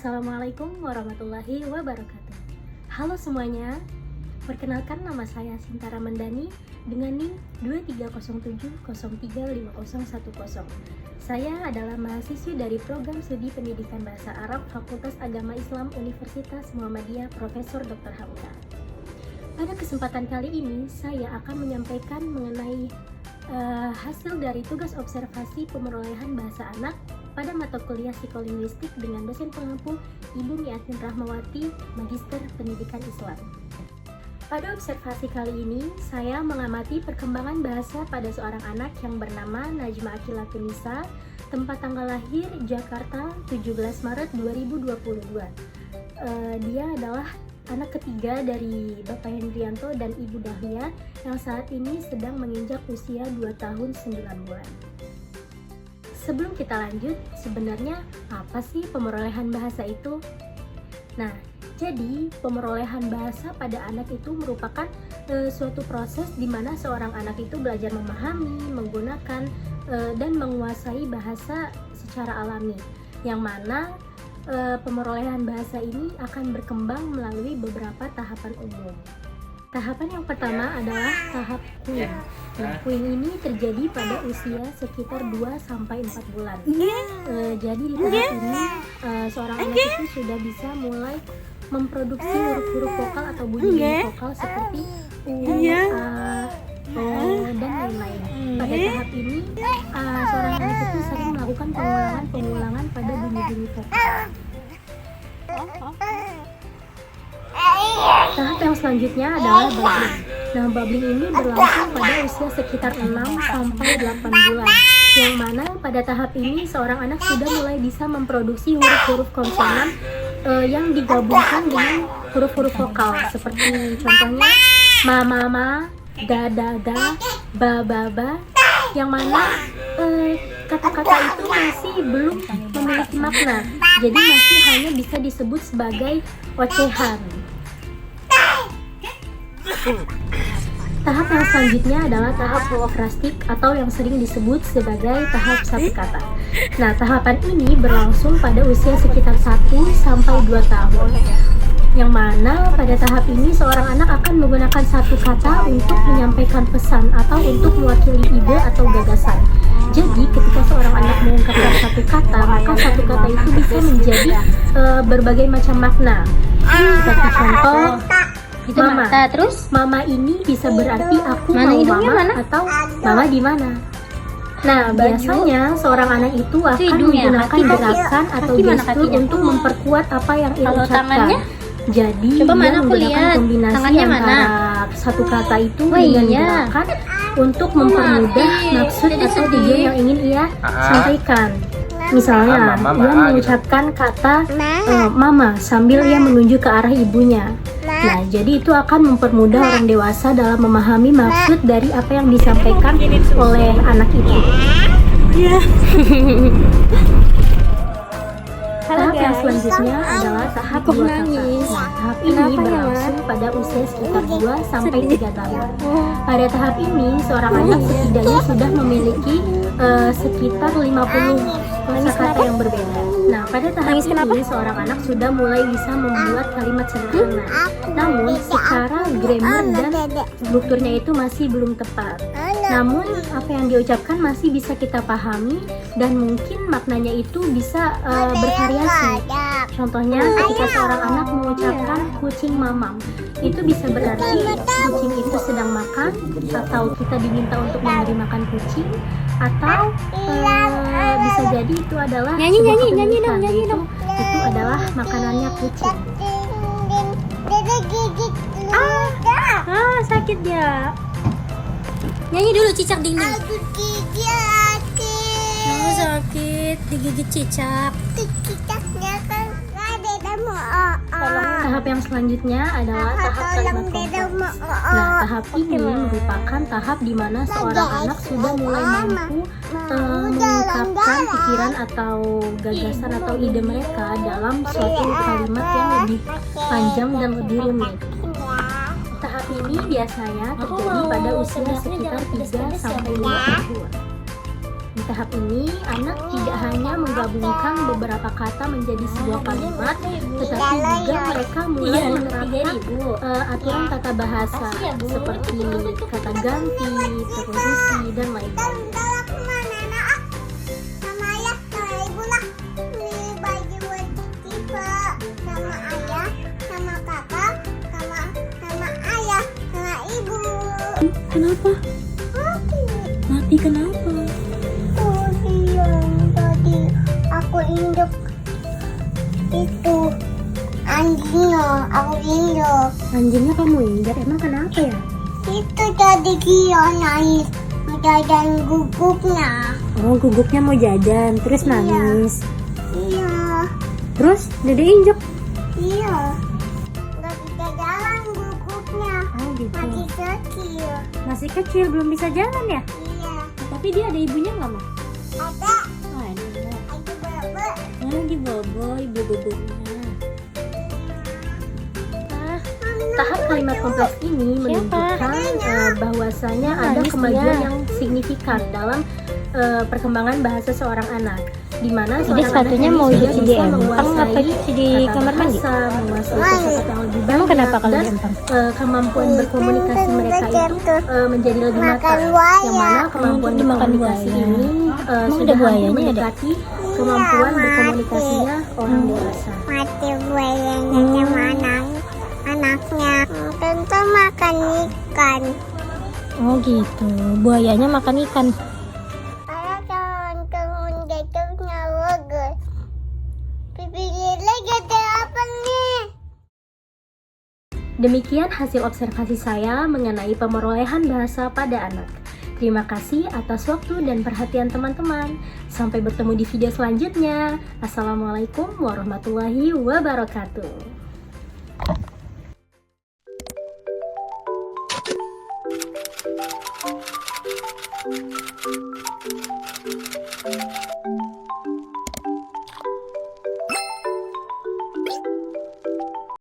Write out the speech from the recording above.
Assalamualaikum warahmatullahi wabarakatuh. Halo semuanya, perkenalkan nama saya Sinta Ramandani dengan NIM 2307035010. Saya adalah mahasiswi dari program studi pendidikan bahasa Arab Fakultas Agama Islam Universitas Muhammadiyah Profesor Dr. Hamka. Pada kesempatan kali ini saya akan menyampaikan mengenai hasil dari tugas observasi pemerolehan bahasa anak pada mata kuliah psikolinguistik dengan dosen pengampu Ibu Miatin Rahmawati, Magister Pendidikan Islam. Pada observasi kali ini, saya mengamati perkembangan bahasa pada seorang anak yang bernama Najma Akila Tunisa, tempat tanggal lahir Jakarta 17 Maret 2022. Dia adalah anak ketiga dari Bapak Hendrianto dan Ibu Dahlia yang saat ini sedang menginjak usia 2 tahun 9 bulan. Sebelum kita lanjut, sebenarnya apa sih pemerolehan bahasa itu? Nah, jadi pemerolehan bahasa pada anak itu merupakan suatu proses di mana seorang anak itu belajar memahami, menggunakan, dan menguasai bahasa secara alami, yang mana pemerolehan bahasa ini akan berkembang melalui beberapa tahapan umum. Tahapan yang pertama adalah tahap kuing. Nah, kuing ini terjadi pada usia sekitar 2-4 bulan. Jadi di tahap ini seorang anak itu sudah bisa mulai memproduksi huruf-huruf vokal atau bunyi vokal seperti u, a, o, dan lain-lain. Pada tahap ini seorang anak itu sering melakukan pengulangan pada bunyi-bunyi vokal. Tahap yang selanjutnya adalah babbling. Nah, babbling ini berlangsung pada usia sekitar 6-8 bulan, yang mana pada tahap ini seorang anak sudah mulai bisa memproduksi huruf-huruf konsonan yang digabungkan dengan huruf-huruf vokal, seperti contohnya ma, mama, da, ba, ba, yang mana kata-kata itu masih belum memiliki makna, jadi masih hanya bisa disebut sebagai ocehan. Tahap yang selanjutnya adalah tahap holokrastik atau yang sering disebut sebagai tahap satu kata. Nah, tahapan ini berlangsung pada usia sekitar 1-2 tahun, yang mana pada tahap ini seorang anak akan menggunakan satu kata untuk menyampaikan pesan atau untuk mewakili ide atau gagasan. Jadi ketika seorang anak mengungkapkan satu kata, maka satu kata itu bisa menjadi berbagai macam makna. Seperti contoh, mama. Terus mama ini bisa berarti aku mau mama atau mama di mana. Nah, biasanya seorang anak itu akan menggunakan gerakan atau gestur untuk memperkuat apa yang ia ucapkan. Jadi dia menggunakan kombinasi antara satu kata itu dengan gerakan untuk mempermudah maksud atau tujuan yang ingin ia sampaikan. Misalnya, ia mengucapkan kata mama sambil ia menunjuk ke arah ibunya. Nah, jadi itu akan mempermudah orang dewasa dalam memahami maksud dari apa yang disampaikan oleh anak itu. Tahap yang selanjutnya adalah tahap 2 kata. Nah, tahap ini berlangsung pada usia sekitar 2-3 tahun. Pada tahap ini, seorang anak setidaknya sudah memiliki sekitar 50 kosakata yang berbeda. Nah, pada tahap ini seorang anak sudah mulai bisa membuat kalimat sederhana. Namun, secara grammar dan strukturnya itu masih belum tepat. Namun, apa yang diucapkan masih bisa kita pahami dan mungkin maknanya itu bisa bervariasi. Contohnya, ketika seorang anak mengucapkan kucing mamam, itu bisa berarti kucing itu sedang makan, atau kita diminta untuk memberi makan kucing, atau bisa jadi itu adalah nyanyi dong. Itu adalah makanannya kucing. Sakit ya. Nyanyi dulu cicak dingin. Aku gigi sakit digigit cicak. Cicaknya kan ada tahap yang selanjutnya adalah tahap kalimat kompleks. Nah, tahap ini merupakan tahap di mana seorang anak sudah mulai mampu mengungkapkan pikiran atau gagasan atau ide mereka dalam suatu kalimat yang lebih panjang dan lebih rumit. Tahap ini biasanya terjadi pada usia sekitar 3-5 tahun. tahap ini, anak tidak hanya menggabungkan beberapa kata menjadi sebuah kalimat, tetapi juga mereka mulai menerapkan aturan tata bahasa seperti kata ganti, preposisi, dan lainnya. Kenapa? Mati kenapa? Tadi aku injek itu anjingnya, aku injek. Anjingnya kamu injak, emang kenapa ya? Itu tadi dia nangis, jajan gugupnya. Oh, gugupnya mau jajan, terus nangis. Iya, Terus Dede injek. iya. Nggak bisa jalan gugupnya, Oh gitu. masih kecil. Masih kecil, belum bisa jalan ya? Iya, Tapi dia ada ibunya nggak, Ma? ada, Oh, ada. bebe. Oh, di bobo ibu gugupnya. Tahap kalimat kompleks ini menunjukkan bahwasanya ada kemajuan yang signifikan dalam perkembangan bahasa seorang anak, di mana Jadi seorang sepatunya anak mau ini sudah cuci di bisa empang menguasai apa cuci di tata kamar mandi? bahasa, menguasai kosakata yang lebih Emang banyak, kenapa kalau dan di empang? kemampuan berkomunikasi mereka itu menjadi lebih Makan matang, buaya. yang mana kemampuan Untuk dimakan berkomunikasi buaya. ini Emang sudah ada hampir buayanya ada? mendekati kemampuan Iya, berkomunikasinya orang dewasa. Mati buayanya sama anaknya. Tentu makan ikan. Oh gitu, buayanya makan ikan. Saya turun jatuhnya bagus. Pipinya gede apa nih? Demikian hasil observasi saya mengenai pemerolehan bahasa pada anak. Terima kasih atas waktu dan perhatian teman-teman. Sampai bertemu di video selanjutnya. Assalamualaikum warahmatullahi wabarakatuh.